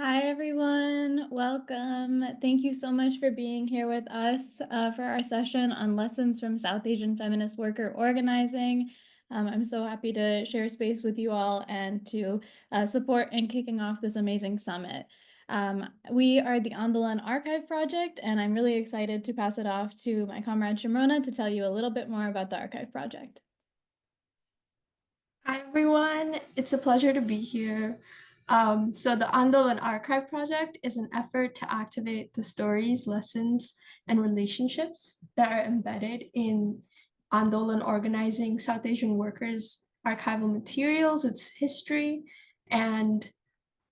Hi, everyone. Welcome. Thank you so much for being here with us for our session on lessons from South Asian feminist worker organizing. I'm so happy to share space with you all and to support in kicking off this amazing summit. We are the Andolan Archive Project, and I'm really excited to pass it off to my comrade Shromona to tell you a little bit more about the Archive Project. Hi, everyone. It's a pleasure to be here. So the Andolan Archive Project is an effort to activate the stories, lessons, and relationships that are embedded in Andolan organizing South Asian workers' archival materials, its history, and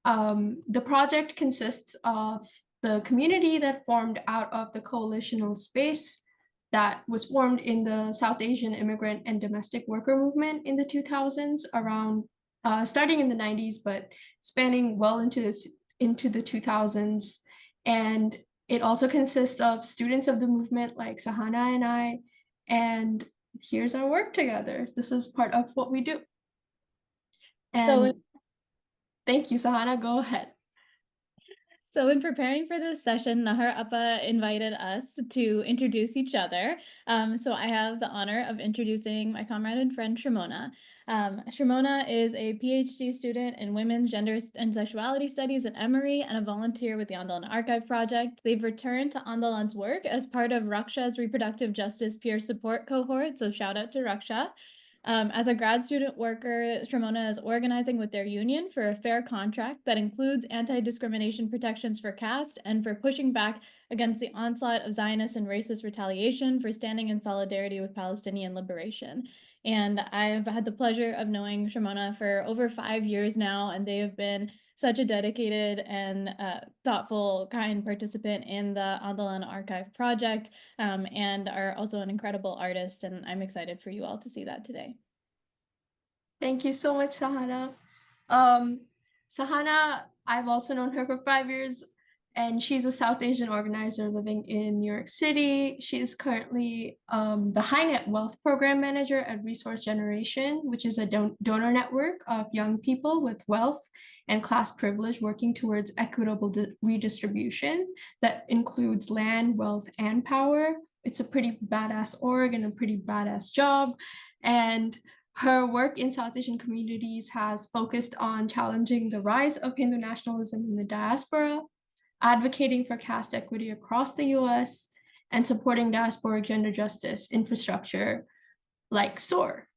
the project consists of the community that formed out of the coalitional space that was formed in the South Asian immigrant and domestic worker movement in the 2000s, around starting in the 90s, but spanning well into the 2000s. And it also consists of students of the movement like Sahana and I. And here's our work together. This is part of what we do. So And thank you, Sahana. Go ahead. So in preparing for this session, Nahar Appa invited us to introduce each other. So I have the honor of introducing my comrade and friend Shromona. Shromona is a PhD student in women's gender and sexuality studies at Emory and a volunteer with the Andolan Archive Project. They've returned to Andolan's work as part of Raksha's reproductive justice peer support cohort, so shout out to Raksha. As a grad student worker, Shromona is organizing with their union for a fair contract that includes anti-discrimination protections for caste and for pushing back against the onslaught of Zionist and racist retaliation for standing in solidarity with Palestinian liberation. And I've had the pleasure of knowing Shromona for over 5 years now, and they have been such a dedicated and thoughtful, kind participant in the Andolan Archive Project, and are also an incredible artist. And I'm excited for you all to see that today. Thank you so much, Sahana. Um, Sahana, I've also known her for 5 years, and she's a South Asian organizer living in New York City. She is currently the High Net Wealth Program Manager at Resource Generation, which is a donor network of young people with wealth and class privilege working towards equitable redistribution that includes land, wealth, and power. It's a pretty badass org and a pretty badass job. And her work in South Asian communities has focused on challenging the rise of Hindu nationalism in the diaspora, advocating for caste equity across the US, and supporting diasporic gender justice infrastructure like SOAR.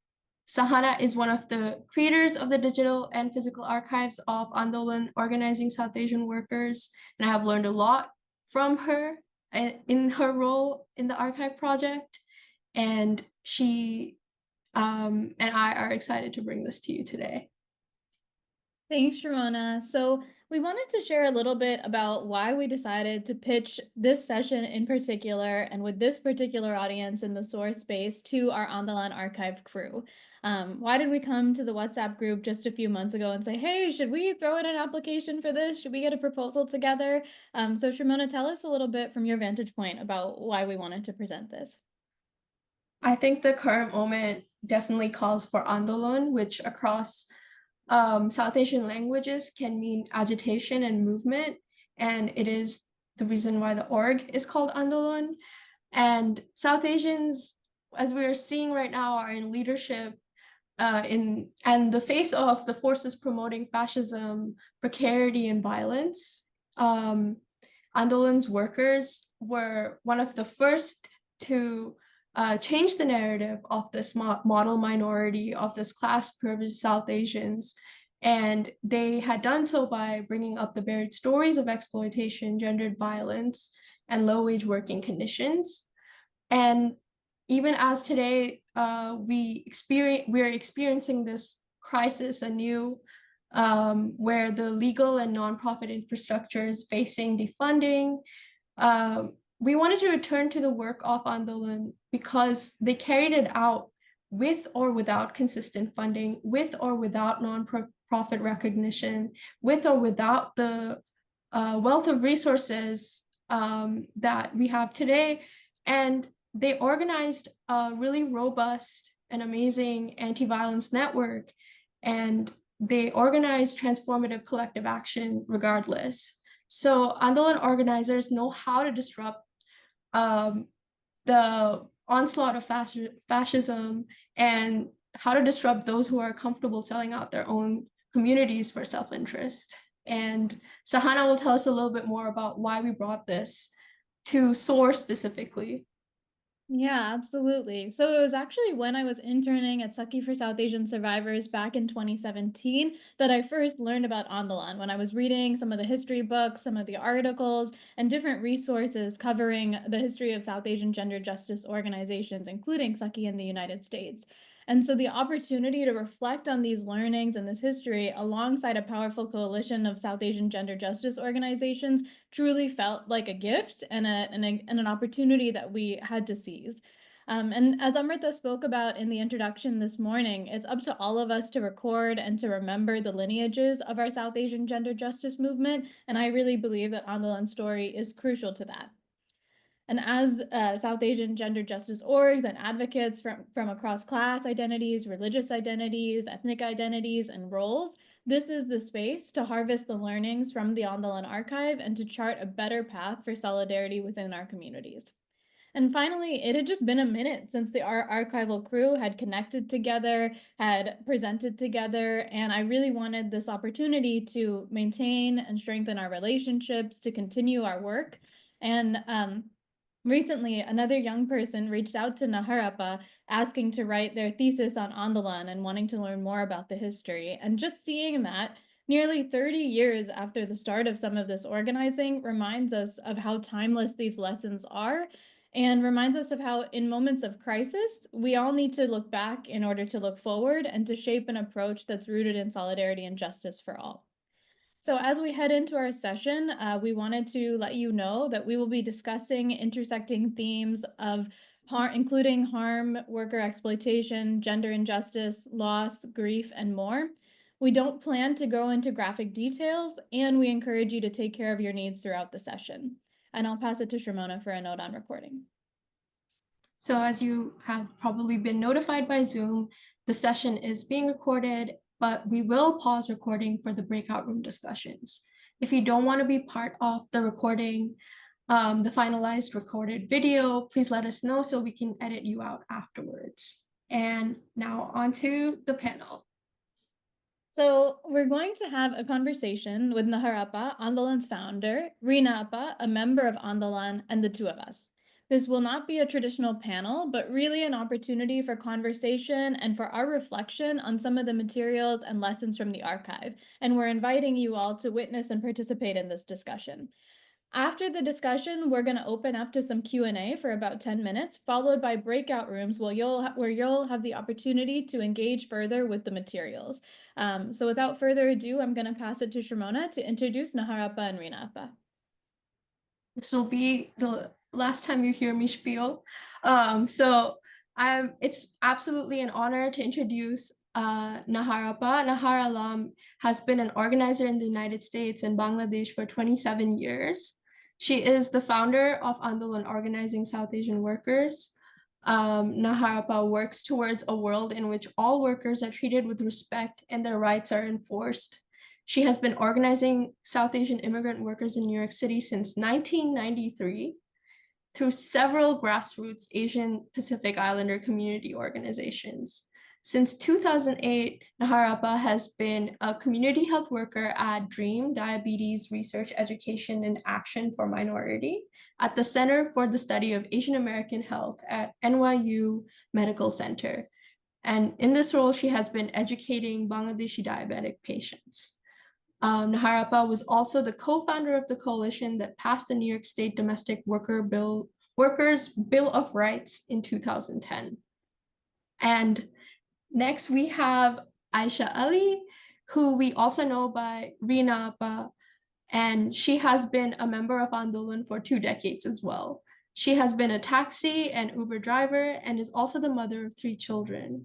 Sahana is one of the creators of the digital and physical archives of Andolan organizing South Asian workers, and I have learned a lot from her in her role in the archive project. And she and I are excited to bring this to you today. Thanks, Shromona. So we wanted to share a little bit about why we decided to pitch this session in particular and with this particular audience in the SOAR space to our Andolan Archive crew. Why did we come to the WhatsApp group just a few months ago and say, hey, should we throw in an application for this? Should we get a proposal together? So Shromona, tell us a little bit from your vantage point about why we wanted to present this. I think the current moment definitely calls for Andolan, which across South Asian languages can mean agitation and movement. And it is the reason why the org is called Andolan. And South Asians, as we are seeing right now, are in leadership in the face of the forces promoting fascism, precarity, and violence. Andolan's workers were one of the first to change the narrative of this model minority, of this class privileged South Asians. And they had done so by bringing up the varied stories of exploitation, gendered violence, and low wage working conditions. And even as today, we're experiencing this crisis anew, where the legal and nonprofit infrastructure is facing defunding. We wanted to return to the work of Andolan because they carried it out with or without consistent funding, with or without nonprofit recognition, with or without the wealth of resources that we have today. And they organized a really robust and amazing anti-violence network. And they organize transformative collective action regardless. So Andolan organizers know how to disrupt um, the onslaught of fascism and how to disrupt those who are comfortable selling out their own communities for self-interest. And Sahana will tell us a little bit more about why we brought this to SOAR specifically. Yeah, absolutely. So it was actually when I was interning at Saki for South Asian Survivors back in 2017 that I first learned about Andolan, when I was reading some of the history books, some of the articles, and different resources covering the history of South Asian gender justice organizations, including Saki in the United States. And so the opportunity to reflect on these learnings and this history alongside a powerful coalition of South Asian gender justice organizations truly felt like a gift and an opportunity that we had to seize. And as Amrita spoke about in the introduction this morning, it's up to all of us to record and to remember the lineages of our South Asian gender justice movement. And I really believe that Andolan's story is crucial to that. And as South Asian gender justice orgs and advocates from across class identities, religious identities, ethnic identities, and roles, this is the space to harvest the learnings from the Andolan archive and to chart a better path for solidarity within our communities. And finally, it had just been a minute since the archival crew had connected together, had presented together, and I really wanted this opportunity to maintain and strengthen our relationships, to continue our work. And recently, another young person reached out to Nahar asking to write their thesis on Andolan and wanting to learn more about the history. And just seeing that nearly 30 years after the start of some of this organizing reminds us of how timeless these lessons are and reminds us of how in moments of crisis, we all need to look back in order to look forward and to shape an approach that's rooted in solidarity and justice for all. So as we head into our session, we wanted to let you know that we will be discussing intersecting themes of including harm, worker exploitation, gender injustice, loss, grief, and more. We don't plan to go into graphic details, and we encourage you to take care of your needs throughout the session. And I'll pass it to Shromona for a note on recording. So as you have probably been notified by Zoom, the session is being recorded, but we will pause recording for the breakout room discussions. If you don't want to be part of the recording, the finalized recorded video, please let us know so we can edit you out afterwards. And now on to the panel. So we're going to have a conversation with Nahar, Andolan's founder, Reena, a member of Andolan, and the two of us. This will not be a traditional panel, but really an opportunity for conversation and for our reflection on some of the materials and lessons from the archive. And we're inviting you all to witness and participate in this discussion. After the discussion, we're going to open up to some Q&A for about 10 minutes, followed by breakout rooms where you'll have the opportunity to engage further with the materials. So without further ado, I'm going to pass it to Shromona to introduce Nahar and Reena. This will be the last time you hear me spiel. It's absolutely an honor to introduce Nahar. Nahar Alam has been an organizer in the United States and Bangladesh for 27 years. She is the founder of Andolan Organizing South Asian Workers. Nahar works towards a world in which all workers are treated with respect and their rights are enforced. She has been organizing South Asian immigrant workers in New York City since 1993 through several grassroots Asian Pacific Islander community organizations. Since 2008, Nahar has been a community health worker at DREAM, Diabetes Research, Education, and Action for Minority, at the Center for the Study of Asian American Health at NYU Medical Center. And in this role, she has been educating Bangladeshi diabetic patients. Nahar was also the co-founder of the coalition that passed the New York State Domestic Workers Bill of Rights in 2010. And next we have Aisha Ali, who we also know by Reena, and she has been a member of Andolan for 2 decades as well. She has been a taxi and Uber driver and is also the mother of 3 children.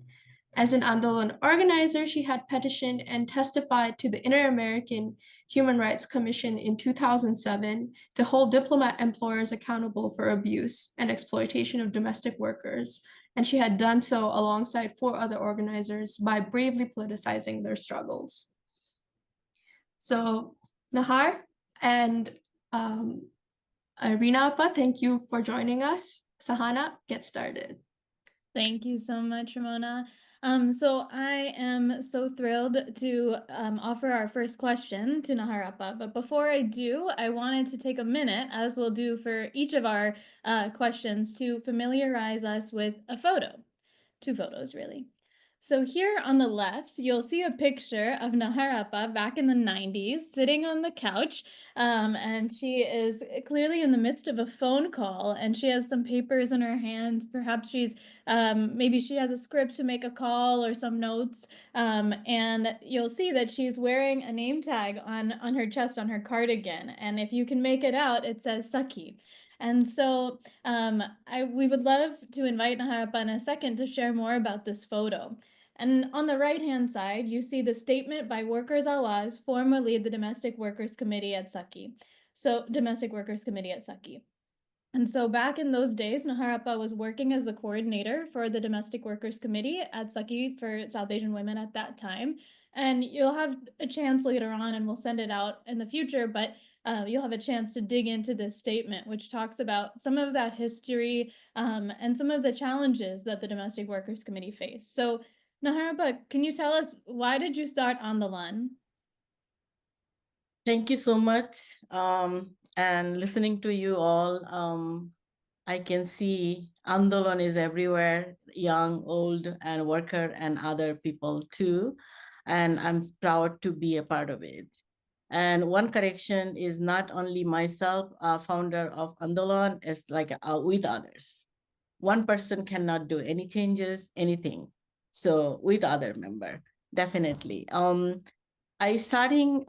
As an Andolan organizer, she had petitioned and testified to the Inter-American Human Rights Commission in 2007 to hold diplomat employers accountable for abuse and exploitation of domestic workers and she had done so alongside 4 other organizers by bravely politicizing their struggles. So, Nahar and Irina Appa, thank you for joining us. Sahana, get started. Thank you so much, Shromona. So I am so thrilled to offer our first question to Nahar Appa. But before I do, I wanted to take a minute, as we'll do for each of our questions, to familiarize us with a photo. 2 photos, really. So here on the left, you'll see a picture of Nahar Appa back in the 90s sitting on the couch. And she is clearly in the midst of a phone call, and she has some papers in her hands. Perhaps maybe she has a script to make a call or some notes. And you'll see that she's wearing a name tag on her chest on her cardigan. And if you can make it out, it says Saki. And so we would love to invite Nahar Appa in a second to share more about this photo. And on the right-hand side, you see the statement by Workers Awaz, formerly the Domestic Workers Committee at Saki. Domestic Workers Committee at Saki. And so back in those days, Nahar Appa was working as the coordinator for the Domestic Workers Committee at Saki for South Asian women at that time. And you'll have a chance later on, and we'll send it out in the future, but you'll have a chance to dig into this statement, which talks about some of that history and some of the challenges that the Domestic Workers Committee faced. So Nahar Appa, can you tell us, why did you start Andolan? Thank you so much. And listening to you all, I can see Andolan is everywhere, young, old, and worker, and other people too. And I'm proud to be a part of it. And one correction is not only myself, founder of Andolan, is like with others. One person cannot do any changes, anything. So with other member, definitely. I starting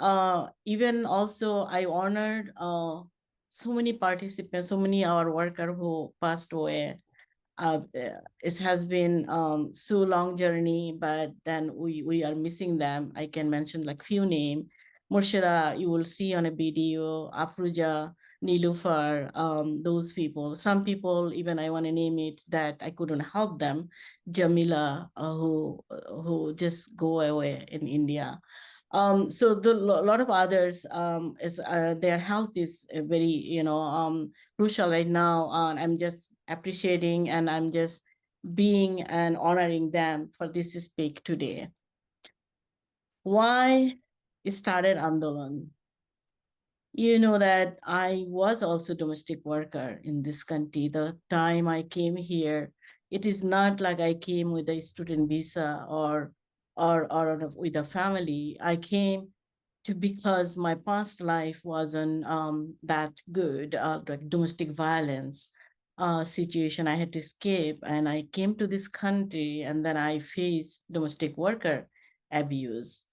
even also I honored so many participants, so many our worker who passed away. It has been so long journey, but then we are missing them. I can mention like few name. Murshida, you will see on a video, Afruja, Nilufar, those people. Some people, even I want to name it, that I couldn't help them. Jamila, who just go away in India. So the lot of others is their health is very crucial right now. I'm just appreciating and I'm just being and honoring them for this speak today. Why started Andolan? You know that I was also domestic worker in this country. The time I came here, it is not like I came with a student visa or with a family. I came because my past life wasn't that good, like domestic violence situation. I had to escape, and I came to this country, and then I faced domestic worker abuse.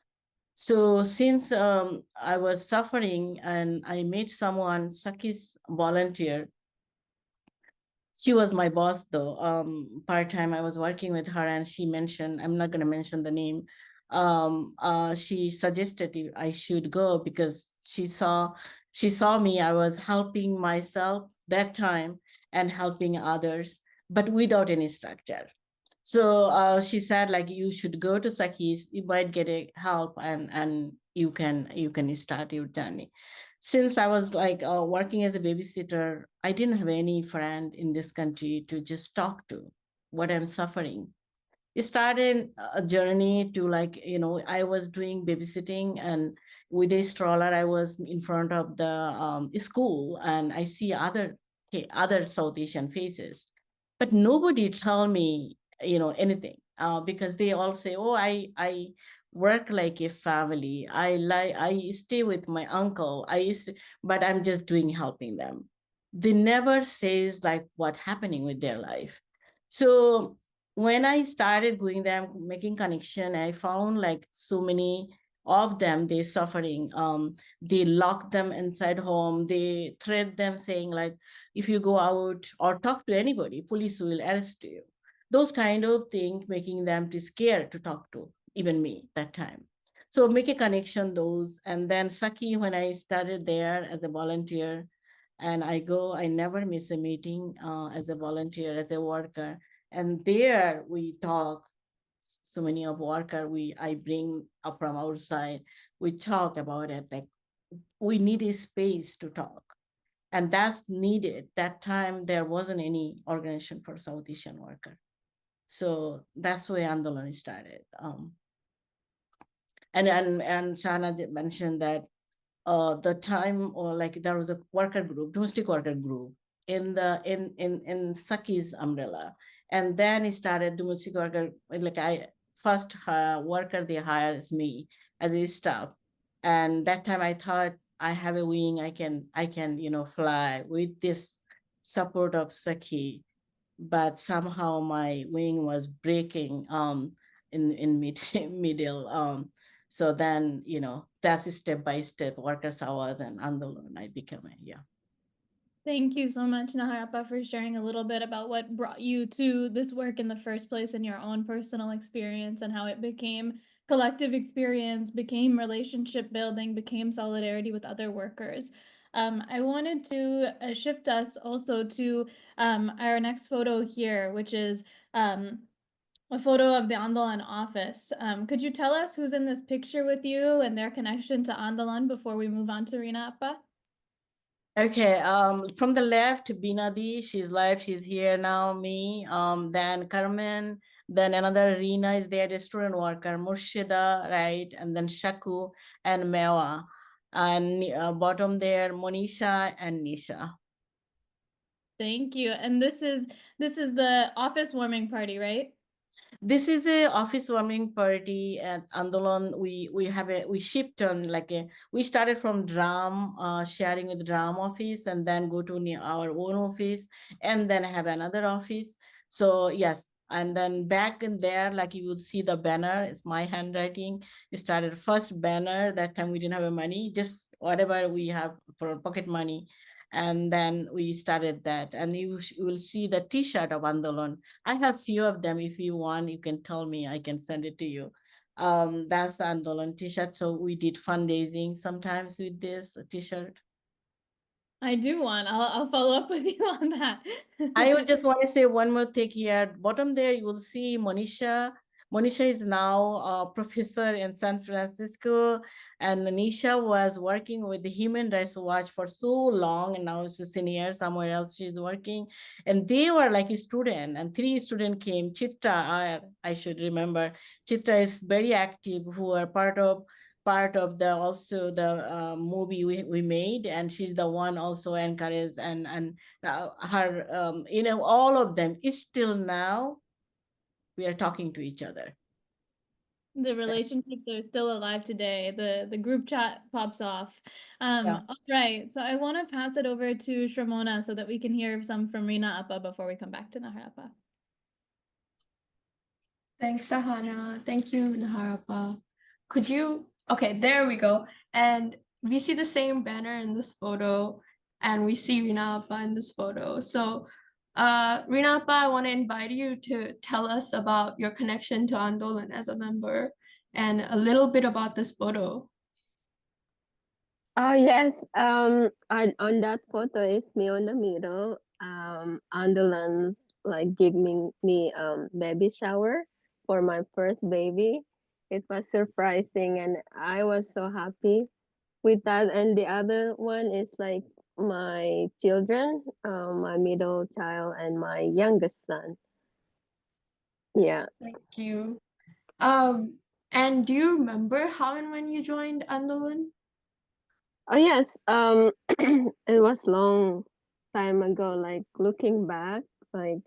So since I was suffering, and I met someone, Saki's volunteer. She was my boss though. Part-time I was working with her, and she mentioned, I'm not going to mention the name. She suggested I should go because she saw me. I was helping myself that time and helping others, but without any structure. So she said, like, you should go to Sakis, you might get a help, and you can start your journey. Since I was like working as a babysitter, I didn't have any friend in this country to just talk to what I'm suffering. It started a journey to, like, I was doing babysitting, and with a stroller, I was in front of the school, and I see other South Asian faces, but nobody tell me anything because they all say, oh, I work like a family, I stay with my uncle, but I'm just doing helping them. They never says like what happening with their life. So when I started going them, making connection, I found like so many of them, they suffering. They lock them inside home, they threat them saying like, if you go out or talk to anybody, police will arrest you. Those kind of things, making them too scared to talk to even me that time. So make a connection those. And then Saki, when I started there as a volunteer, and I never miss a meeting as a volunteer, as a worker. And there we talk, so many of worker I bring up from outside, we talk about it, like we need a space to talk. And that's needed. That time there wasn't any organization for South Asian worker. So that's where Andolan started. And Sahana mentioned that the time, or like there was a worker group, domestic worker group in Saki's umbrella. And then it started domestic worker, like first worker they hired is me as a staff. And that time I thought I have a wing, I can, fly with this support of Saki. But somehow my wing was breaking in middle. So then, that's step by step, workers hours and Andolan, I became a, yeah. Thank you so much, Nahar Appa, for sharing a little bit about what brought you to this work in the first place and your own personal experience and how it became collective experience, became relationship building, became solidarity with other workers. I wanted to shift us also to our next photo here, which is a photo of the Andolan office. Could you tell us who's in this picture with you and their connection to Andolan before we move on to Rina Appa? Okay, from the left, Binadi, she's live, she's here now, me, then Carmen, then another Rina is there, the student worker, Murshida, right, and then Shaku and Mewa, and bottom there, Monisha and Nisha. Thank you. And this is the office warming party, right? This is a office warming party at Andolan. We shipped on we started from drum, sharing with drum office, and then go to our own office, and then have another office. So yes, and then back in there, like you will see the banner, it's my handwriting. We started first banner. That time we didn't have money, just whatever we have for pocket money. And then we started that, and you will see the T-shirt of Andolan. I have few of them. If you want, you can tell me, I can send it to you. That's the Andolan T-shirt. So we did fundraising sometimes with this T-shirt. I do want. I'll follow up with you on that. I would just want to say one more thing here. Bottom there, you will see Monisha. Monisha is now a professor in San Francisco, and Nisha was working with the Human Rights Watch for so long, and now she's a senior somewhere else she's working. And they were like a student, and 3 students came. Chitra, I should remember. Chitra is very active, who are part of the also the movie we made, and she's the one also encouraged and her all of them is still now we are talking to each other. The relationships are still alive today. The group chat pops off. Yeah. All right. So I want to pass it over to Shromona so that we can hear some from Rina Appa before we come back to Nahar Appa. Thanks, Sahana. Thank you, Nahar Appa. Could you, okay, there we go. And we see the same banner in this photo, and we see Rina Appa in this photo. So Rina Appa, I want to invite you to tell us about your connection to Andolan as a member and a little bit about this photo. Oh yes, on that photo is me on the middle. Andolan's like giving me baby shower for my first baby. It was surprising and I was so happy with that. And the other one is like my children, my middle child and my youngest son. Yeah. Thank you. And do you remember how and when you joined Andolan? Oh yes, it was long time ago. Like looking back, like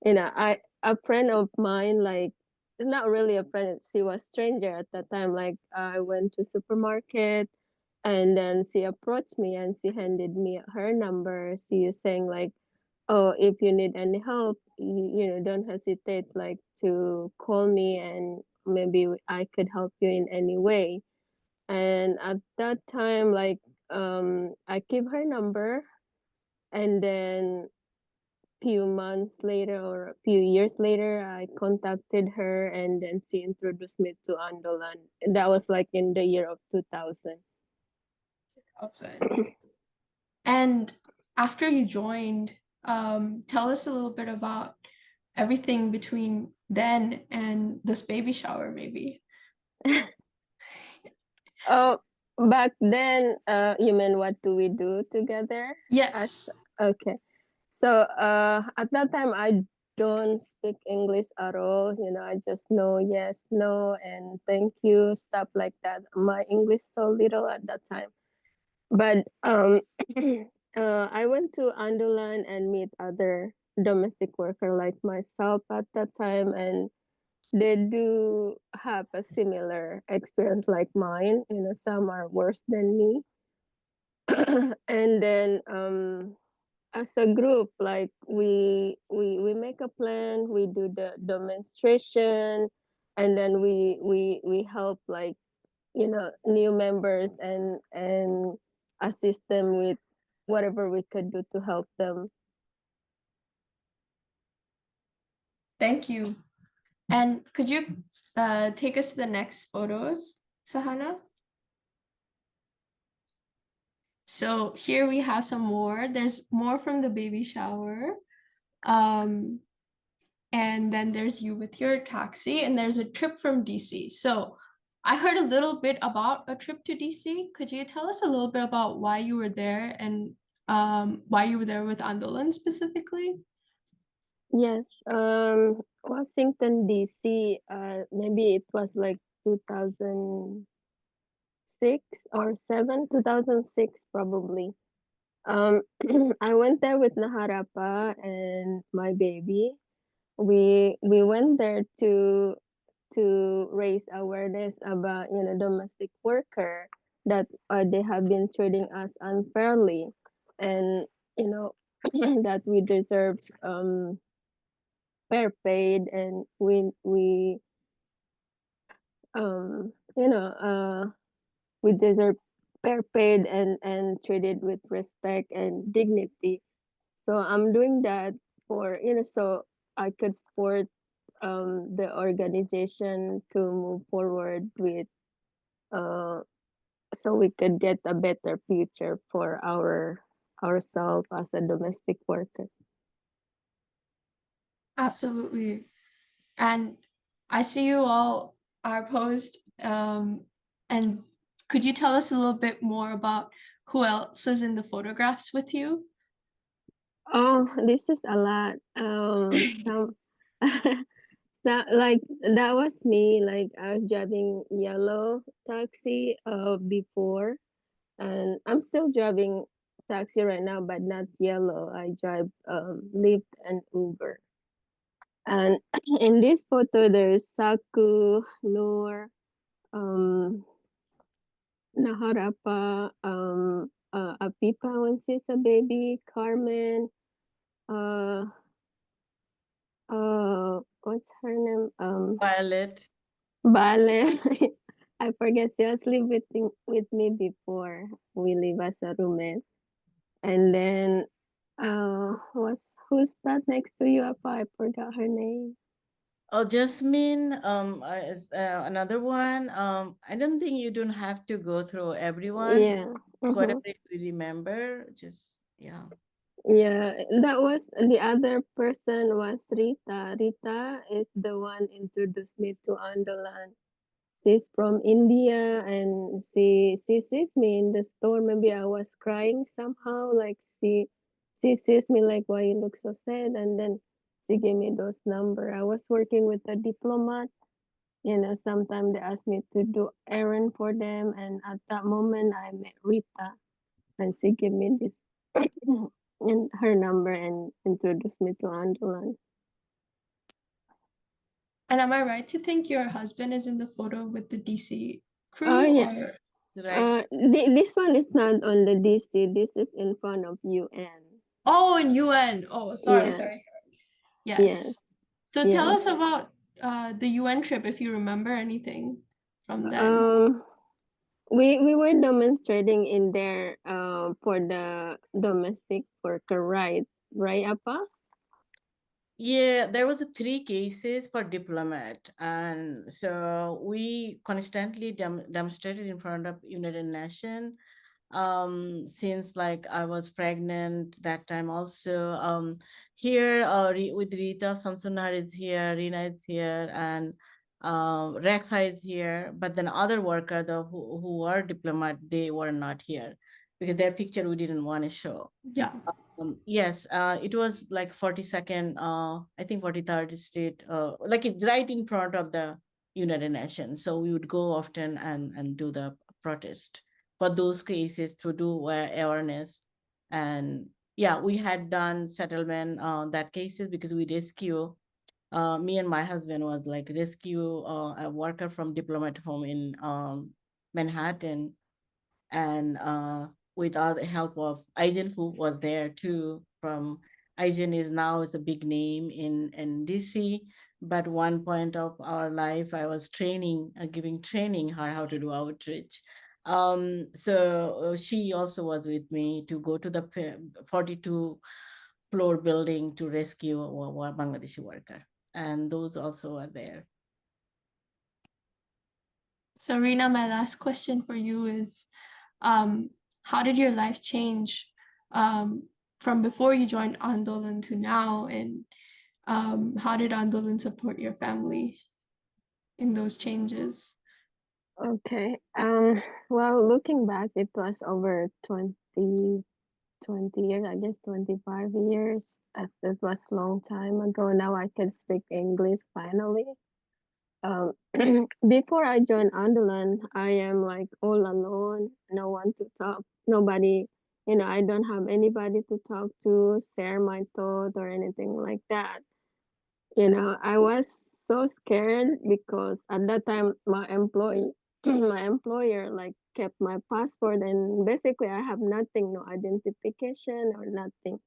a friend of mine, like not really a friend. She was stranger at that time. Like I went to supermarket, and then she approached me and she handed me her number. She is saying like, "Oh, if you need any help, don't hesitate like to call me, and maybe I could help you in any way." And at that time, like I keep her number, and then few months later or a few years later I contacted her, and then she introduced me to Andolan. And that was like in the year of 2000. And after you joined, tell us a little bit about everything between then and this baby shower, maybe. Oh, back then, you mean what do we do together? Yes. Okay. So, at that time, I don't speak English at all. You know, I just know yes, no, and thank you, stuff like that. My English so little at that time. But I went to Andolan and meet other domestic worker like myself at that time, and they do have a similar experience like mine. You know, some are worse than me. And then as a group, like we make a plan, we do the demonstration, and then we help, like, you know, new members and assist them with whatever we could do to help them. Thank you. And could you take us to the next photos, Sahana? So here we have some more. There's more from the baby shower. And then there's you with your taxi, and there's a trip from DC. So I heard a little bit about a trip to DC. Could you tell us a little bit about why you were there and why you were there with Andolan specifically? Yes, Washington DC, maybe it was like 2006 or 7, 2006 probably. I went there with Nahar and my baby. We went there to raise awareness about, you know, domestic worker, that they have been treating us unfairly, and, you know, that we deserve fair paid, and you know, we deserve fair paid and treated with respect and dignity. So I'm doing that for, you know, so I could support the organization to move forward with, uh so we could get a better future for ourselves as a domestic worker. Absolutely. And I see you all are posed. And could you tell us a little bit more about who else is in the photographs with you? Oh, this is a lot. Some that, like, that was me. Like, I was driving yellow taxi before, and I'm still driving taxi right now, but not yellow. I drive Lyft and Uber. And in this photo, there's Saku, Noor, um, Naharapa, Apipa when she's a baby, Carmen, uh, what's her name? Violet. Bale. I forget, she was lived with me before we live as a roommate. And then, who's that next to you, Apa? I forgot her name. Oh, Jasmine, another one. I don't think you don't have to go through everyone. Yeah. It's Uh-huh. whatever you remember. Just, yeah. Yeah, that was the other person was Rita. Rita is the one introduced me to Andolan. She's from India, and she sees me in the store. Maybe I was crying somehow. Like, she sees me like, why you look so sad? And then she gave me those number. I was working with a diplomat. You know, sometimes they ask me to do errand for them, and at that moment I met Rita, and she gave me this and her number and introduced me to Andolan. And am I right to think your husband is in the photo with the DC Oh crew? yeah. Or Right. This one is not on the DC. This is in front of UN. oh, in UN. Oh, sorry, Yes, sorry. yes, Yes. So tell yes. us about the UN trip if you remember anything from then. Um, we were demonstrating in there for the domestic worker right, Apa? Yeah, there was 3 cases for diplomat, and so we constantly demonstrated in front of United Nations. Since like I was pregnant that time also, here with Rita, Samsunar is here, Rina is here, and Rekha is here. But then other workers who were diplomat, they were not here because their picture we didn't want to show. Yeah. Yes, it was like 42nd, I think 43rd state, like it's right in front of the United Nations. So we would go often and do the protest for those cases to do awareness. And yeah, we had done settlement that cases because we rescue. Me and my husband was like rescue a worker from diplomat home in Manhattan, and with all the help of Aijen, who was there too. From Aijen is a big name in DC, but one point of our life, I was giving training her how to do outreach. So she also was with me to go to the 42 floor building to rescue a Bangladeshi worker, and those also are there. So Rina, my last question for you is, how did your life change from before you joined Andolan to now? And how did Andolan support your family in those changes? Okay. Well, looking back, it was over 20 years, I guess 25 years. It was a long time ago. Now I can speak English finally. Before I joined Andolan, I am like all alone, no one to talk, nobody, I don't have anybody to talk to, share my thought or anything like that. I was so scared because at that time my my employer like kept my passport, and basically I have nothing, no identification or nothing.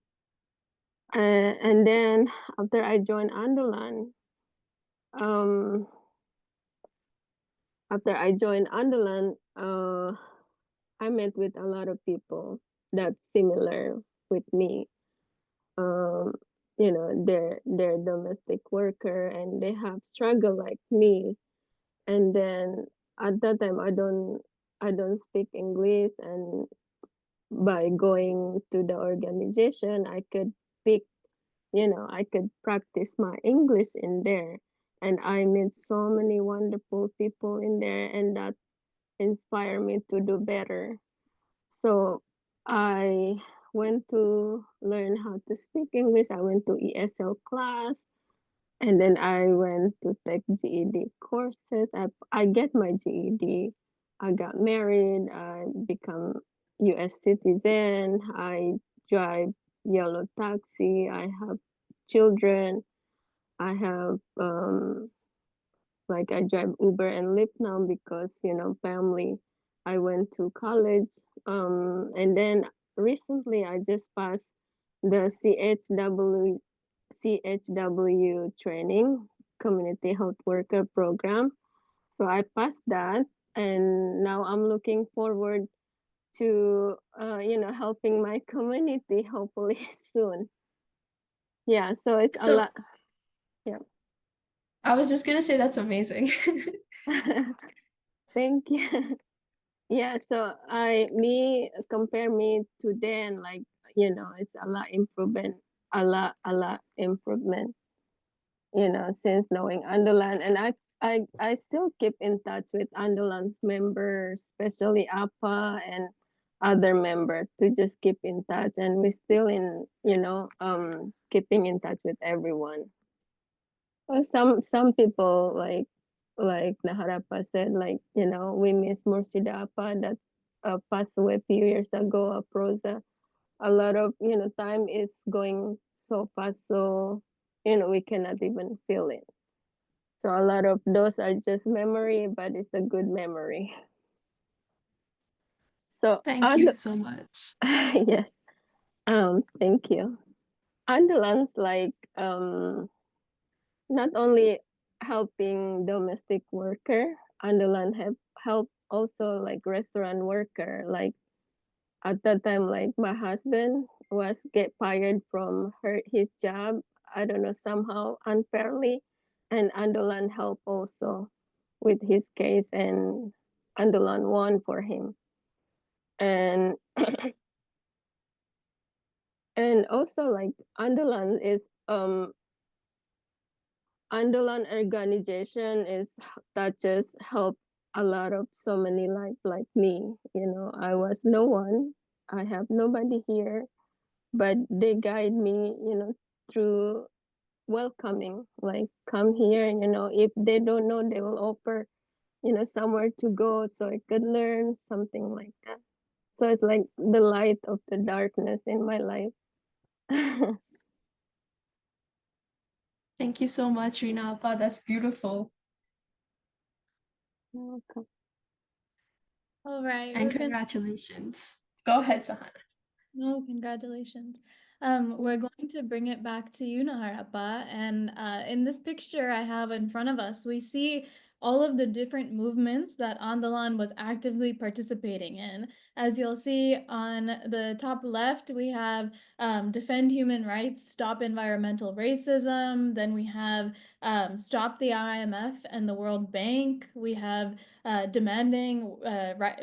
And then after I joined Andolan, um, I met with a lot of people that's similar with me. Um, they're domestic worker and they have struggle like me. And then at that time, I don't speak English, and by going to the organization, I could pick, I could practice my English in there. And I met so many wonderful people in there, and that inspired me to do better. So I went to learn how to speak English. I went to ESL class, and then I went to take GED courses. I get my GED. I got married. I become US citizen. I drive yellow taxi. I have children. I have like I drive Uber and Lyft now because family. I went to college, and then recently I just passed the CHW training, community health worker program. So I passed that, and now I'm looking forward to helping my community hopefully soon. Yeah, so it's a So lot. Yeah. I was just gonna say that's amazing. Thank you. Yeah, so compare me to then, like, it's a lot improvement, a lot improvement, since knowing Andolan. And I still keep in touch with Andolan's members, especially APA and other members, to just keep in touch. And we still keeping in touch with everyone. Well, some people like Naharapa said, like, we miss Mursida Apa that passed away a few years ago, a prosa. A lot of, time is going so fast, so, we cannot even feel it. So a lot of those are just memory, but it's a good memory. So Thank you so much. yes, thank you. Andolan's like not only helping domestic worker, Andolan have help also like restaurant worker. Like at that time, like my husband was get fired from his job. I don't know, somehow unfairly, and Andolan helped also with his case, and Andolan won for him. And And also like Andolan is Andolan organization is that just help a lot of so many like me. You know, I was no one. I have nobody here, but they guide me, you know, through welcoming, like come here, you know, if they don't know, they will offer, you know, somewhere to go so I could learn something like that. So it's like the light of the darkness in my life. Thank you so much, Rina Appa. That's beautiful. Welcome. All right, And congratulations. Go ahead, Sahana. No, congratulations. We're going to bring it back to you, Naharapa. And in this picture I have in front of us, we see all of the different movements that Andolan was actively participating in. As you'll see on the top left, we have Defend Human Rights, Stop Environmental Racism. Then we have Stop the IMF and the World Bank. We have demanding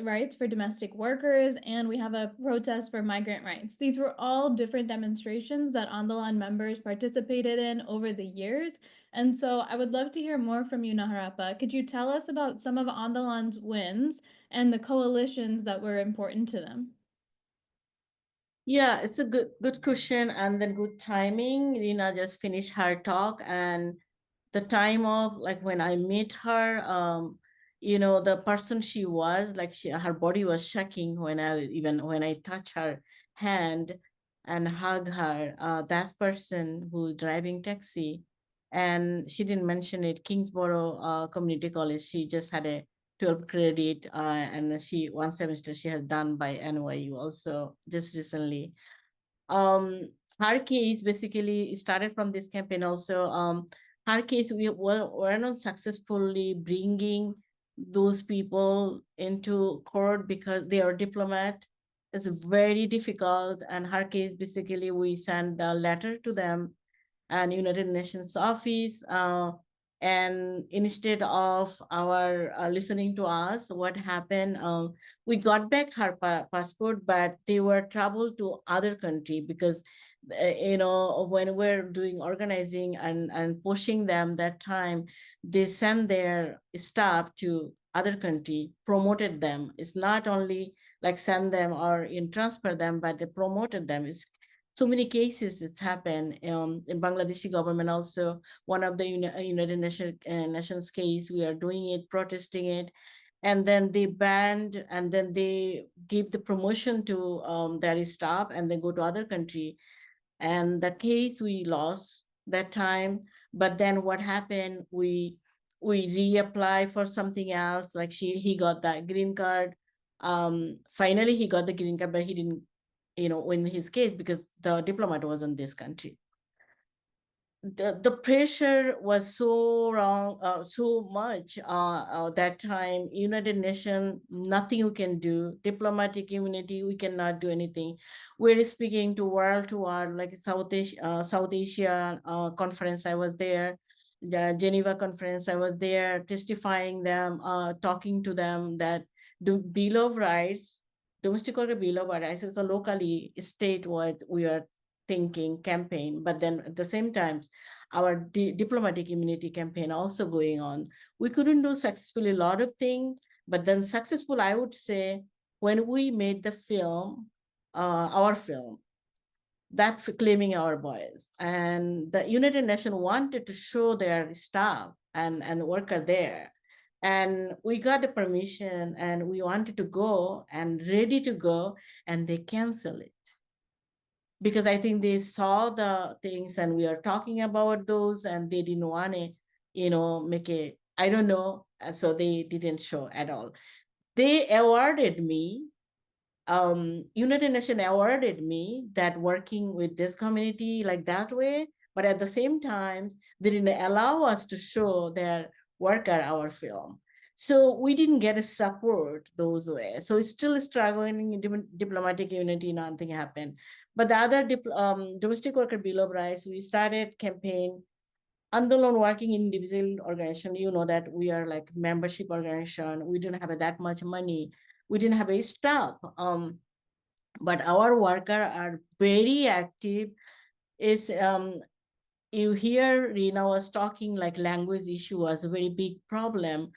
rights for domestic workers, and we have a protest for migrant rights. These were all different demonstrations that Andolan members participated in over the years. And so I would love to hear more from you, Naharapa. Could you tell us about some of Andolan's wins and the coalitions that were important to them? Yeah, it's a good question, and then good timing. Rina just finished her talk, and the time of like when I met her, you know, the person she was, like her body was shaking when I touch her hand and hug her. That person who driving taxi, and she didn't mention it, Kingsborough Community College. She just had a 12 credit, and she one semester she has done by NYU also just recently. um her case basically started from this campaign also. Her case, were not successfully bringing those people into court because they are diplomat. It's very difficult, and her case basically we sent a letter to them and United Nations office. And instead of our listening to us, what happened? We got back her passport, but they were traveled to other country because, you know, when we're doing organizing and pushing them that time, they send their staff to other country, promoted them. It's not only like send them or in transfer them, but they promoted them. It's so many cases it's happened in Bangladeshi government also. One of the United Nations case, we are doing it, protesting it, and then they banned, and then they give the promotion to their staff, and then go to other country. And the case we lost that time, but then what happened? We reapply for something else. Like he got that green card. Finally, he got the green card, but he didn't, you know, win his case because the diplomat was in this country. The pressure was so wrong, so much that time. United Nations, nothing you can do. Diplomatic immunity, we cannot do anything. We're speaking to world, like South Asia conference. I was there. The Geneva conference, I was there, testifying them, talking to them that the Bill of Rights, domestic worker Bill of Rights is a locally state what we are thinking campaign, but then at the same time, our diplomatic immunity campaign also going on. We couldn't do successfully a lot of things, but then successful, I would say, when we made the film, our film, that claiming our voice, and the United Nations wanted to show their staff and worker there, and we got the permission, and we wanted to go and ready to go, and they cancel it because I think they saw the things and we are talking about those, and they didn't want to, you know, make it, I don't know. And so they didn't show at all. They awarded me, United Nations awarded me that working with this community like that way, but at the same time, they didn't allow us to show their work at our film. So we didn't get a support those way. So it's still struggling in diplomatic unity, nothing happened. But the other domestic worker bill of rights, we started campaign. Andolan working individual organization, you know that we are like membership organization. We didn't have that much money. We didn't have a staff. but our workers are very active. Is you hear Rina was talking like language issue was a very big problem.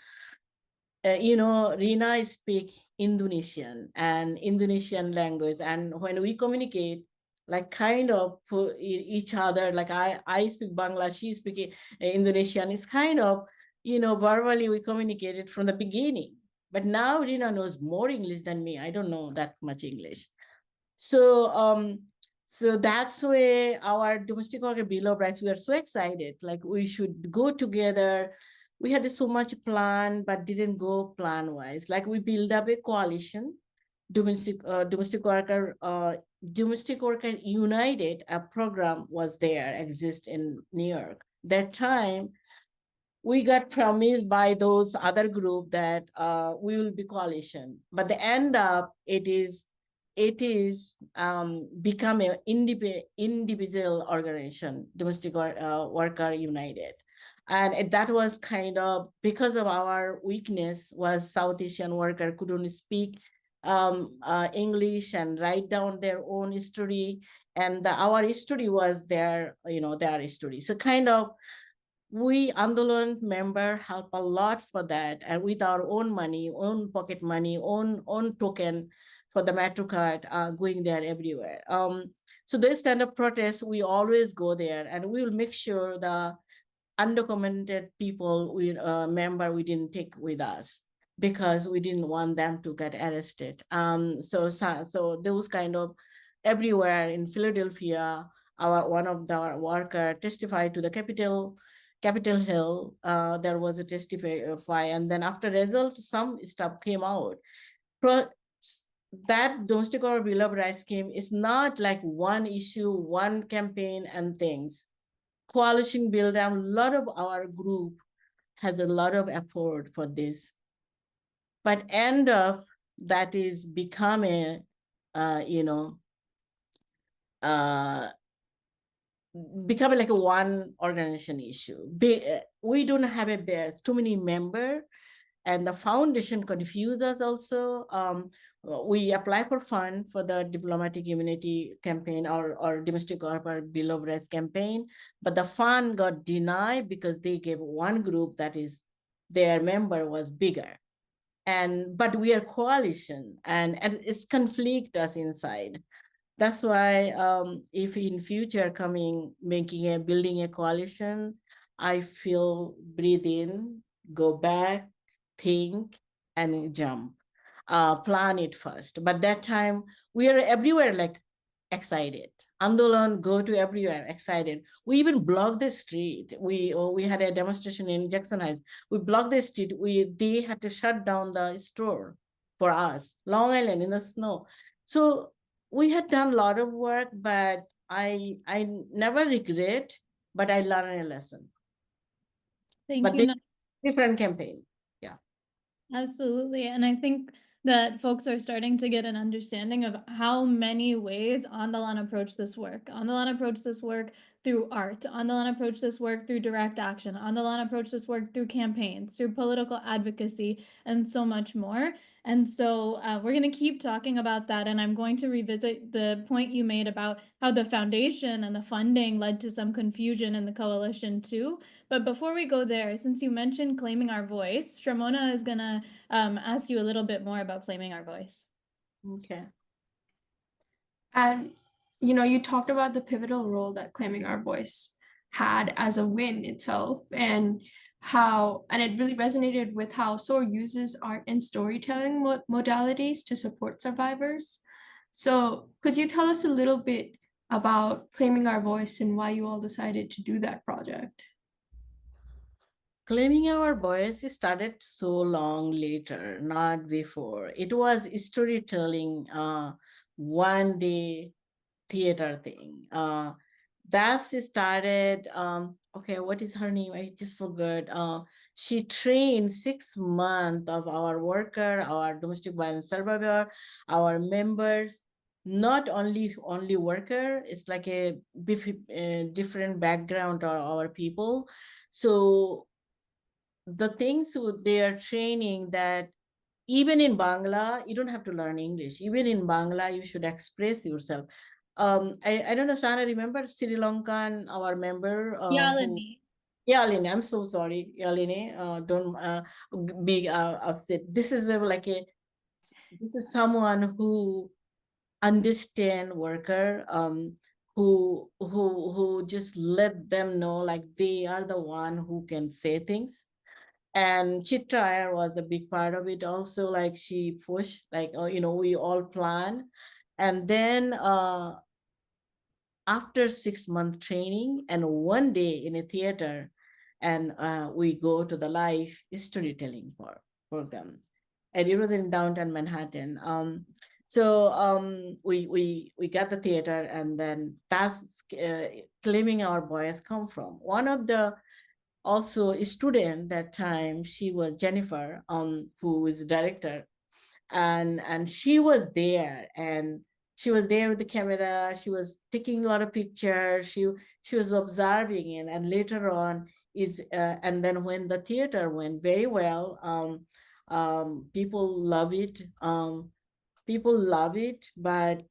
Rina speak Indonesian and Indonesian language, and when we communicate, like kind of each other, like I speak Bangla, she speak Indonesian. It's kind of verbally we communicated from the beginning. But now Rina knows more English than me. I don't know that much English. So that's why our domestic worker bill of rights, we are so excited. Like we should go together. We had so much plan, but didn't go plan wise. Like we build up a coalition, domestic worker united. A program was there, exist in New York. That time, we got promised by those other group that we will be coalition, but the end up it is become an individual organization, domestic worker united. And that was kind of because of our weakness was South Asian worker couldn't speak English and write down their own history, and our history was their history. So kind of we Andolan member help a lot for that, and with our own money, own pocket money, own token for the metro card, going there everywhere. So this kind of protest, we always go there, and we will make sure the undocumented people we member we didn't take with us because we didn't want them to get arrested. So those kind of everywhere in Philadelphia, one of the worker testified to the Capitol Hill. There was a testify, and then after result, some stuff came out. That domestic or bill of rights scheme is not like one issue, one campaign and things. Coalition build up. A lot of our group has a lot of effort for this, but end of that is become a become like a one organization issue. We don't have too many members, and the foundation confused us also. We apply for fund for the diplomatic immunity campaign or domestic corporate bill of rights campaign, but the fund got denied because they gave one group that is their member was bigger. But we are coalition, and it's conflict us inside. That's why if in future building a coalition, I feel breathe in, go back, think, and jump. Plan it first. But that time we are everywhere like excited. Andolan go to everywhere excited. We even blocked the street. We had a demonstration in Jackson Heights. We blocked the street. They had to shut down the store for us. Long Island in the snow. So we had done a lot of work, but I never regret. But I learned a lesson. Thank you. Different campaign. Yeah. Absolutely. And I think that folks are starting to get an understanding of how many ways Andolan approached this work. Andolan approached this work through art. Andolan approached this work through direct action. Andolan approached this work through campaigns, through political advocacy, and so much more. And so we're going to keep talking about that. And I'm going to revisit the point you made about how the foundation and the funding led to some confusion in the coalition too. But before we go there, since you mentioned claiming our voice, Shromona is going to ask you a little bit more about claiming our voice. Okay. And, you talked about the pivotal role that claiming our voice had as a win itself, and it really resonated with how SOAR uses art and storytelling modalities to support survivors. So could you tell us a little bit about claiming our voice and why you all decided to do that project? Claiming our voice started so long later, not before. It was storytelling, one day theater thing. That started, okay, what is her name? I just forgot. She trained 6 months of our worker, our domestic violence survivor, our members, not only worker, it's like a different background of our people. So the things they are training that even in Bangla, you don't have to learn English. Even in Bangla, you should express yourself. I don't know, Sahana, remember Sri Lankan, our member who, Yalini. Yalini, I'm so sorry, Yalini, don't be upset. This is this is someone who understand worker, who just let them know like they are the one who can say things. And Chitra Iyer was a big part of it also, like she pushed, like, we all plan. And then after 6 month training and one day in a theater, and we go to the live storytelling program. And it was in downtown Manhattan. We got the theater, and then that's claiming our boys come from. One of the also a student that time, she was Jennifer, who is director, and she was there, and she was there with the camera. She was taking a lot of pictures. She was observing it, and later on and then when the theater went very well, people love it. People love it, but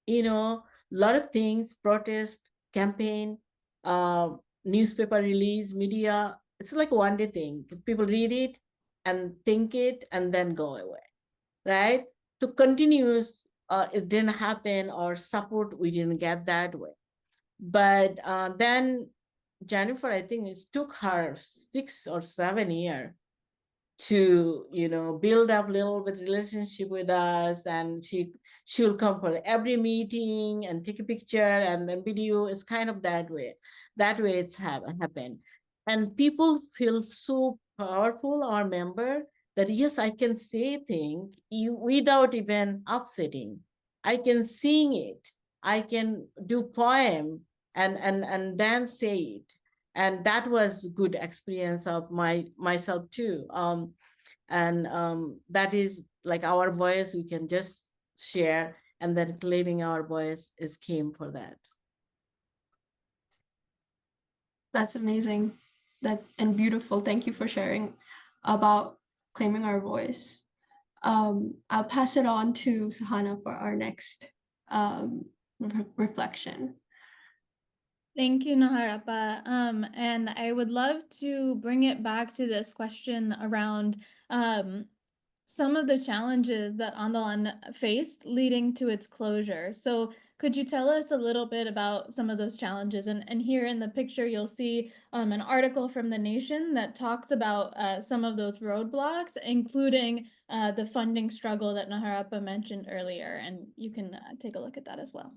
a lot of things, protest, campaign, uh, newspaper release, media, it's like a one-day thing. People read it and think it and then go away, right? To continuous, it didn't happen, or support, we didn't get that way. But then Jennifer, I think it took her 6 or 7 years to build up a little bit relationship with us, and she'll come for every meeting and take a picture and then video. It's kind of that way it's happened. And people feel so powerful, our member, that yes, I can say things without even upsetting. I can sing it, I can do poem, and then say it. And that was good experience of myself too. And that is like our voice, we can just share, and then claiming our voice is came for that. That's amazing, and beautiful. Thank you for sharing about claiming our voice. I'll pass it on to Sahana for our next reflection. Thank you, Nahar Appa. And I would love to bring it back to this question around some of the challenges that Andolan faced leading to its closure. So could you tell us a little bit about some of those challenges? And here in the picture, you'll see an article from The Nation that talks about some of those roadblocks, including the funding struggle that Nahar Appa mentioned earlier. And you can take a look at that as well.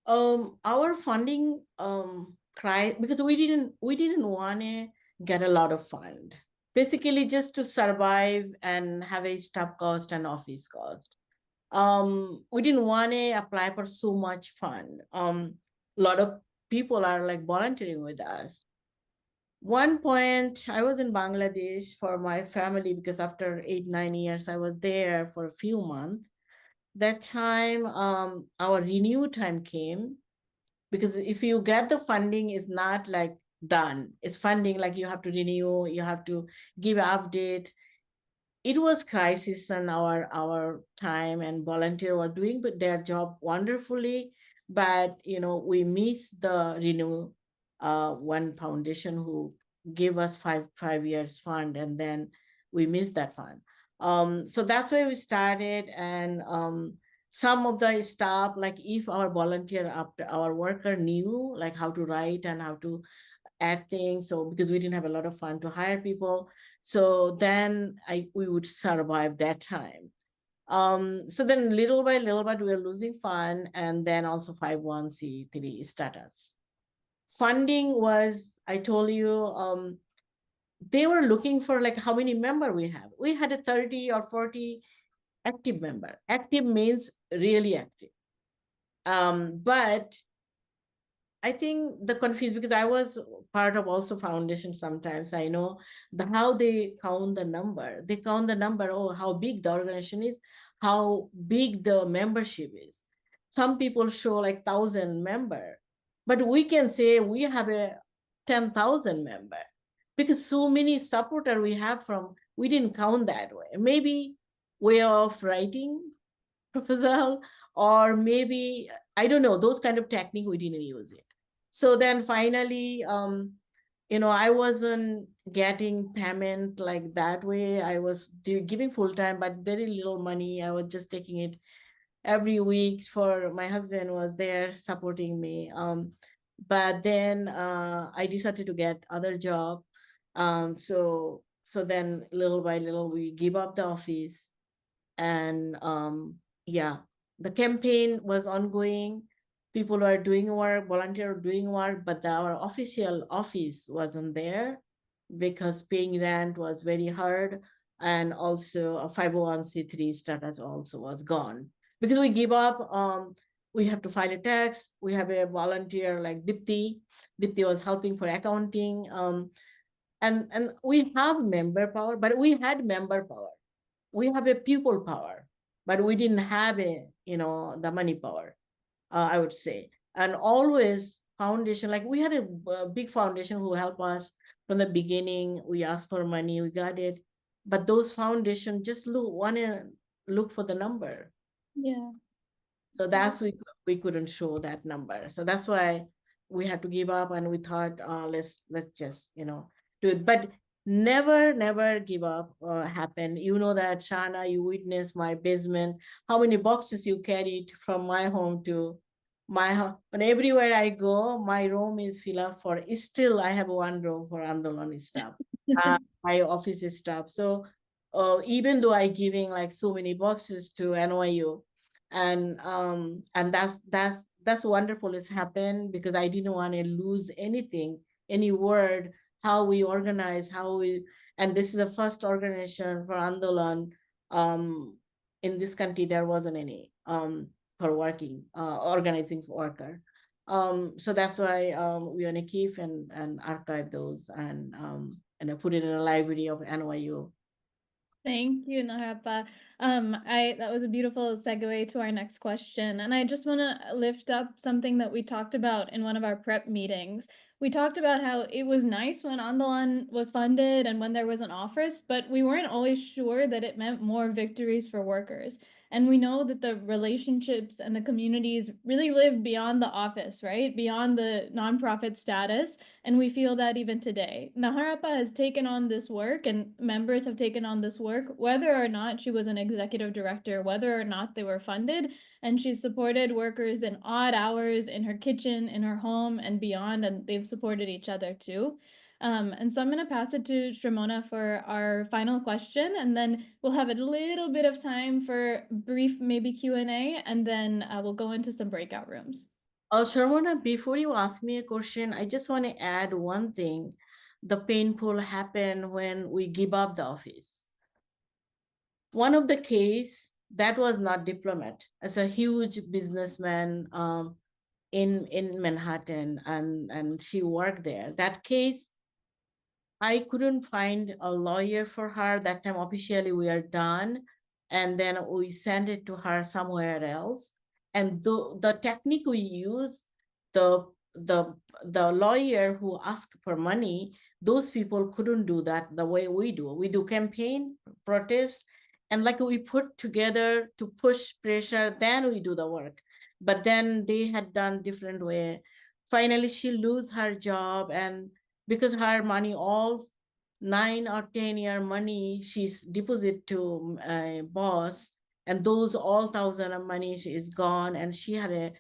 Our funding because we didn't want to get a lot of fund, basically just to survive and have a staff cost and office cost. We didn't want to apply for so much fund. A lot of people are like volunteering with us. One point, I was in Bangladesh for my family, because after 8-9 years I was there for a few months. That time, our renew time came, because if you get the funding, is not like done. It's funding, like you have to renew, you have to give an update. It was crisis in our time, and volunteer were doing their job wonderfully, but we missed the renew one foundation who gave us five years fund, and then we missed that fund. So that's why we started. And some of the staff, like if our volunteer, after our worker knew like how to write and how to add things, so because we didn't have a lot of fund to hire people, so then we would survive that time. So then little by little, but we were losing fund, and then also 501c3 status. Funding was, I told you, they were looking for like how many member we have. We had a 30 or 40 active member. Active means really active. But I think the confused, because I was part of also foundation sometimes. I know how they count the number. They count the number, how big the organization is, how big the membership is. Some people show like 1,000 member, but we can say we have a 10,000 member, because so many supporter we have from we didn't count that way. Maybe way of writing proposal, or maybe, I don't know, those kind of technique, we didn't use it. So then finally, I wasn't getting payment like that way. I was giving full time, but very little money. I was just taking it every week for my husband was there supporting me. But then I decided to get other job. So then little by little we give up the office, and yeah, the campaign was ongoing. People were doing work, volunteer doing work, but our official office wasn't there because paying rent was very hard, and also a 501c3 status also was gone because we give up. We have to file a tax. We have a volunteer like Dipti. Dipti was helping for accounting. And we have member power, but we had member power. We have a people power, but we didn't have the money power, I would say. And always foundation, like we had a big foundation who helped us from the beginning. We asked for money, we got it. But those foundation just want to look for the number. Yeah. So that's we couldn't show that number. So that's why we had to give up, and we thought, let's just do it. But never give up happen. You know that, Shana, you witnessed my basement, how many boxes you carried from my home to my home. And everywhere I go, my room is filled up for, still I have one room for Andolan stuff, my office stuff. So even though I giving like so many boxes to NYU, and that's wonderful. It's happened because I didn't want to lose anything, any word, how we organize, and this is the first organization for Andolan in this country. There wasn't any for working organizing for worker. So that's why we want to keep and archive those, and I put it in a library of NYU. Thank you, Naharapa. That was a beautiful segue to our next question. And I just want to lift up something that we talked about in one of our prep meetings. We talked about how it was nice when Andolan was funded and when there was an office, but we weren't always sure that it meant more victories for workers. And we know that the relationships and the communities really live beyond the office, right? Beyond the nonprofit status. And we feel that even today. Naharapa has taken on this work, and members have taken on this work, whether or not she was an executive director, whether or not they were funded. And she's supported workers in odd hours in her kitchen, in her home, and beyond. And they've supported each other too. And so I'm going to pass it to Shromona for our final question, and then we'll have a little bit of time for brief maybe Q&A, and then we'll go into some breakout rooms. Shromona, before you ask me a question, I just want to add one thing. The painful happened when we give up the office. One of the case that was not diplomat, as a huge businessman in Manhattan, and she worked there. That case, I couldn't find a lawyer for her. That time officially we are done. And then we sent it to her somewhere else. And the technique we use, the lawyer who asked for money, those people couldn't do that the way we do. We do campaign, protest, and like we put together to push pressure, then we do the work. But then they had done different way. Finally, she lose her job, and because her money, all 9 or 10-year money, she's deposit to a boss, and those all 1,000 of money is gone, and she had a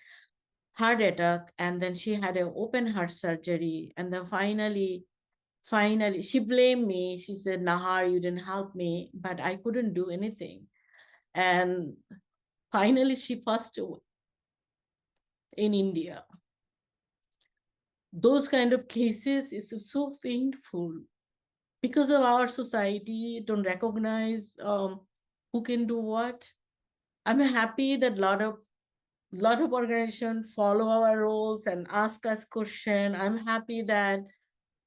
heart attack, and then she had an open heart surgery, and then finally she blamed me. She said, Nahar, you didn't help me, but I couldn't do anything. And finally she passed away in India. Those kind of cases is so painful because of our society don't recognize who can do what. I'm happy that a lot of organizations follow our rules and ask us questions. I'm happy that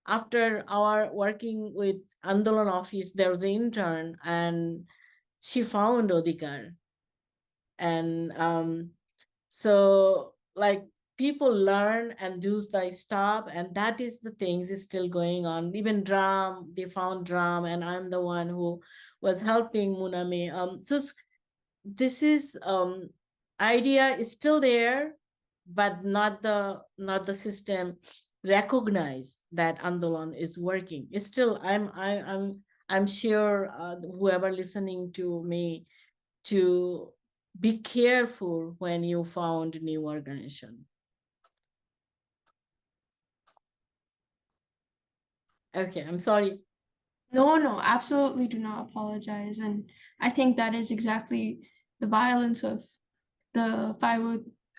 after our working with Andolan office, there was an intern and she found Odikar. And so like people learn and do the stuff, and that is the things is still going on. Even drum, they found drum, and I'm the one who was helping Muname. So this is idea is still there, but not the system recognize that Andolan is working. It's still I'm sure whoever listening to me to be careful when you found new organization. Okay, I'm sorry. No, absolutely do not apologize. And I think that is exactly the violence of the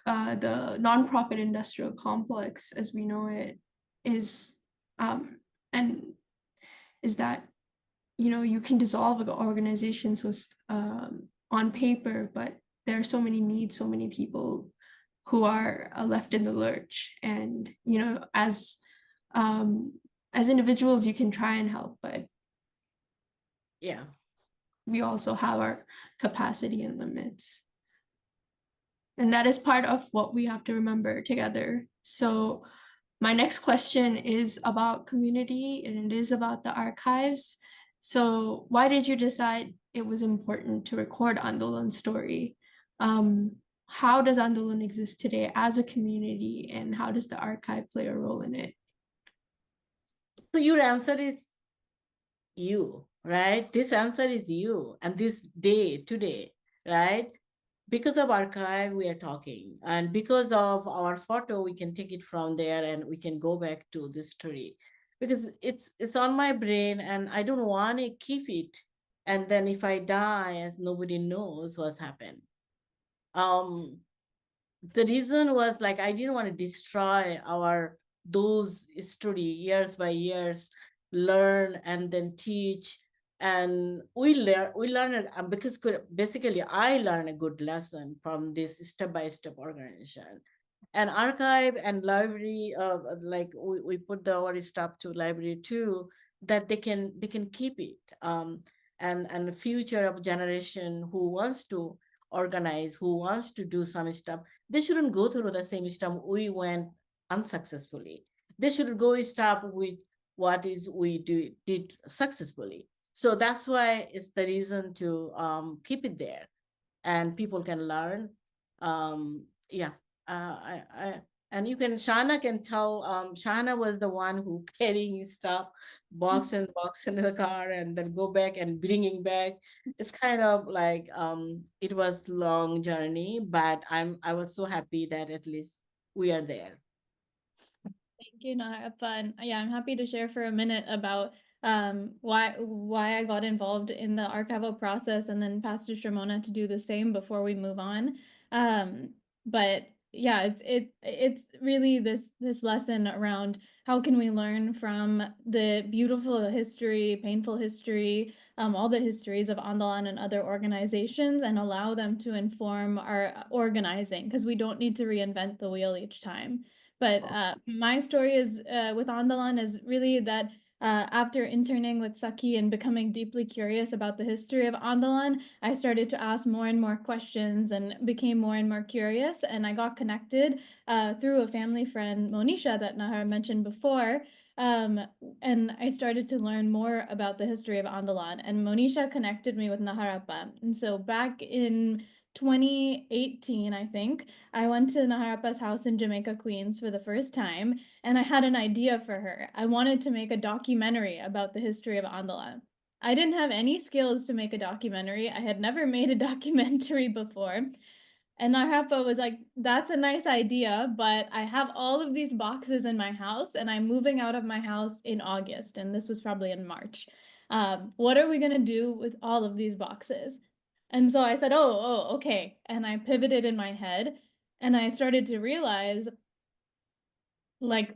the nonprofit industrial complex as we know it is, and is that, you know, you can dissolve an organization so on paper, but there are so many needs, so many people who are left in the lurch. And, you know, as individuals, you can try and help, but Yeah. we also have our capacity and limits. And that is part of what we have to remember together. So my next question is about community, and it is about the archives. So why did you decide it was important to record Andolan's story? How does Andolan exist today as a community, and how does the archive play a role in it? So your answer is you, right? This answer is you, and this day today, right? Because of archive we are talking, and because of our photo we can take it from there and we can go back to this story, because it's on my brain and I don't want to keep it, and then if I die and nobody knows what's happened. The reason was like I didn't want to destroy our those story years by years, learn and then teach. And we learn it because basically I learned a good lesson from this step-by-step organization. And archive and library, like we put our stuff to library too, that they can keep it, and the future of generation who wants to organize, who wants to do some stuff, they shouldn't go through the same stuff we went unsuccessfully. They should go start with what is we did successfully. So that's why it's the reason to keep it there, and people can learn. Yeah, and you can, Sahana can tell. Sahana was the one who carrying stuff, box and box in the car, and then go back and bringing back. It's kind of like it was long journey, but I was so happy that at least we are there. Thank you, Nahar. Fun. Yeah, I'm happy to share for a minute about why I got involved in the archival process, and then pass to Shromona to do the same before we move on. But yeah, it's really this lesson around how can we learn from the beautiful history, painful history, all the histories of Andolan and other organizations, and allow them to inform our organizing, because we don't need to reinvent the wheel each time. But my story is with Andolan is really that after interning with Saki and becoming deeply curious about the history of Andolan, I started to ask more and more questions and became more and more curious. And I got connected through a family friend, Monisha, that Nahar mentioned before. And I started to learn more about the history of Andolan. And Monisha connected me with Nahar Appa. And so back in 2018, I think, I went to Nahar Appa's house in Jamaica, Queens for the first time, and I had an idea for her. I wanted to make a documentary about the history of Andolan. I didn't have any skills to make a documentary. I had never made a documentary before. And Nahar Appa was like, that's a nice idea, but I have all of these boxes in my house and I'm moving out of my house in August. And this was probably in March. What are we going to do with all of these boxes? And so I said, okay. And I pivoted in my head and I started to realize, and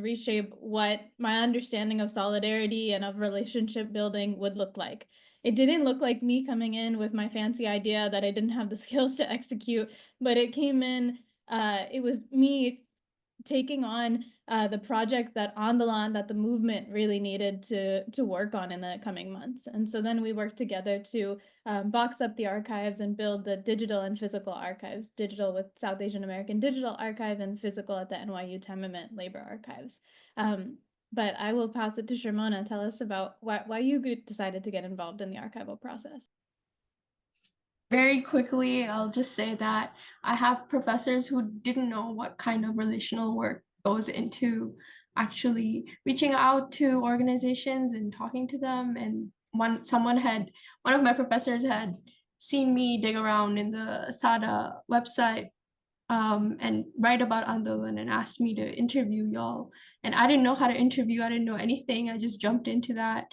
reshape what my understanding of solidarity and of relationship building would look like. It didn't look like me coming in with my fancy idea that I didn't have the skills to execute, but it came in, it was me taking on the project that Andolan, that the movement really needed to work on in the coming months. And so then we worked together to box up the archives and build the digital and physical archives, digital with South Asian American Digital Archive and physical at the NYU Tenement Labor Archives. But I will pass it to Shromona. Tell us about why you decided to get involved in the archival process. Very quickly, I'll just say that I have professors who didn't know what kind of relational work goes into actually reaching out to organizations and talking to them. And one of my professors had seen me dig around in the SADA website and write about Andolan and asked me to interview y'all. And I didn't know how to interview. I didn't know anything. I just jumped into that.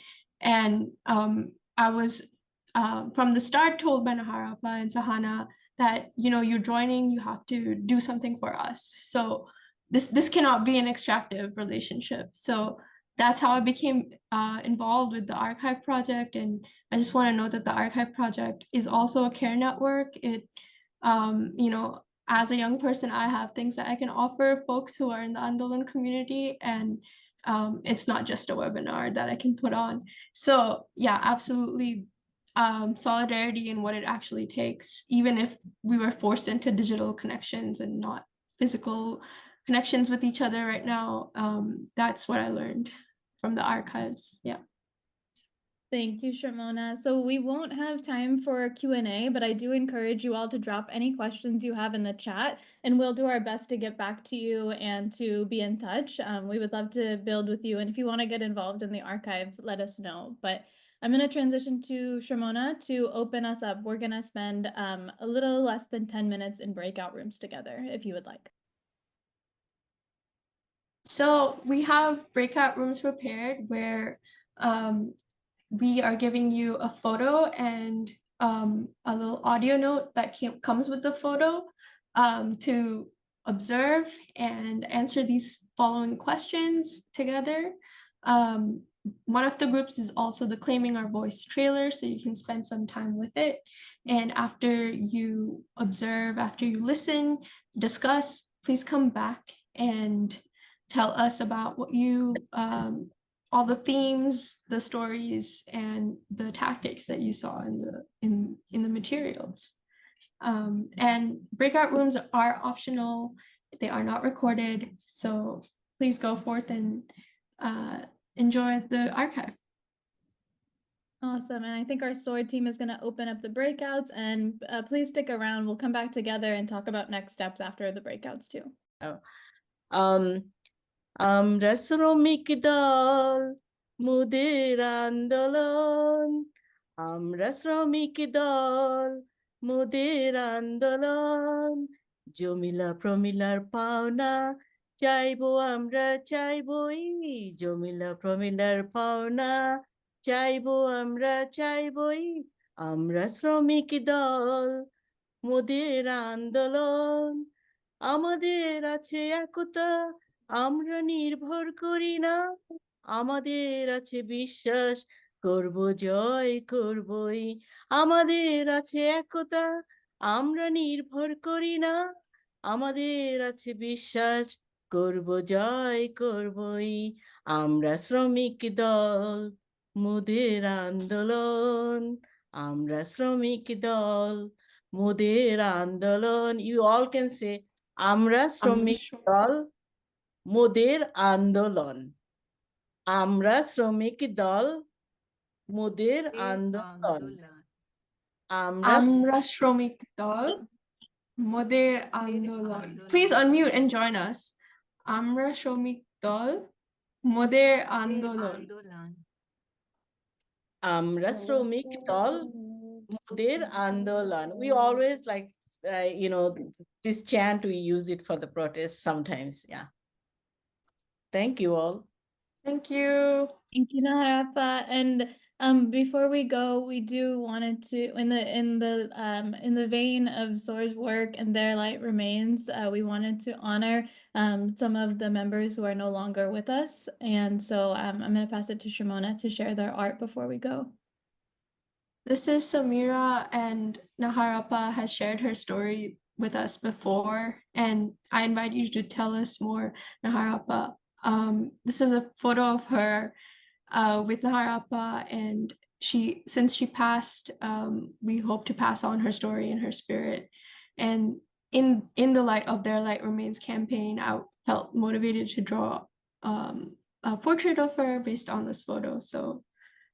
And I was from the start told by Nahar and Sahana that, you're joining, you have to do something for us. So this cannot be an extractive relationship. So that's how I became involved with the archive project. And I just want to note that the archive project is also a care network. It, as a young person, I have things that I can offer folks who are in the Andolan community, and it's not just a webinar that I can put on. So yeah, absolutely solidarity in what it actually takes, even if we were forced into digital connections and not physical connections with each other right now. That's what I learned from the archives. Yeah. Thank you, Shromona. So we won't have time for Q&A, but I do encourage you all to drop any questions you have in the chat, and we'll do our best to get back to you and to be in touch. We would love to build with you, and if you want to get involved in the archive, let us know. But I'm going to transition to Shromona to open us up. We're going to spend a little less than 10 minutes in breakout rooms together, if you would like. So we have breakout rooms prepared where we are giving you a photo and a little audio note that comes with the photo to observe and answer these following questions together. One of the groups is also the Claiming Our Voice trailer, so you can spend some time with it. And after you observe, after you listen, discuss, please come back and tell us about what you all the themes, the stories, and the tactics that you saw in the materials. And breakout rooms are optional; they are not recorded. So please go forth and enjoy the archive. Awesome, and I think our SOAR team is going to open up the breakouts, and please stick around. We'll come back together and talk about next steps after the breakouts too. আমরা শ্রমিক দল মোদের আন্দোলন, আমরা শ্রমিক দল মোদের আন্দোলন, জমিলা প্রমিলার পাওনা চাইবো আমরা চাইবই, জমিলা প্রমিলার পাওনা চাইবো আমরা চাইবই, আমরা শ্রমিক দল মোদের আন্দোলন, আমাদের আছে একতা, আমরা নির্ভর করি না, আমাদের আছে বিশ্বাস, করব জয় করবই, আমাদের আছে একতা, আমরা নির্ভর করি না, আমাদের আছে বিশ্বাস, করব জয় করবই, আমরা শ্রমিক দল মোদের আন্দোলন, আমরা শ্রমিক দল মোদের আন্দোলন. You all can say আমরা শ্রমিক দল মোদের আন্দোলন, আমরা শ্রমিক দল মোদের আন্দোলন, আমরা শ্রমিক দল মোদের আন্দোলন. Please unmute and join us. আমরা শ্রমিক দল মোদের আন্দোলন. আমরা শ্রমিক দল মোদের আন্দোলন. We always like this chant, we use it for the protest sometimes. Yeah. Thank you all. Thank you. Thank you, Nahar. And before we go, we do wanted to, in the vein of SOAR's work and Their Light Remains, we wanted to honor some of the members who are no longer with us. And so I'm going to pass it to Shromona to share their art before we go. This is Samira, and Nahar has shared her story with us before, and I invite you to tell us more, Nahar Appa. This is a photo of her with Nahar Appa, and since she passed, we hope to pass on her story and her spirit. And in the light of their Light Remains campaign, I felt motivated to draw a portrait of her based on this photo. So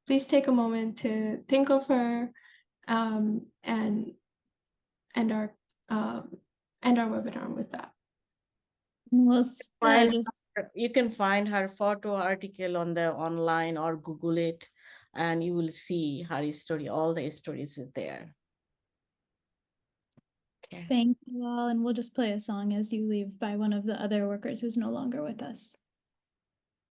please take a moment to think of her, and our webinar with that. We'll You can find her photo article on the online or Google it, and you will see her story. All the stories is there. Okay. Thank you all, and we'll just play a song as you leave by one of the other workers who's no longer with us.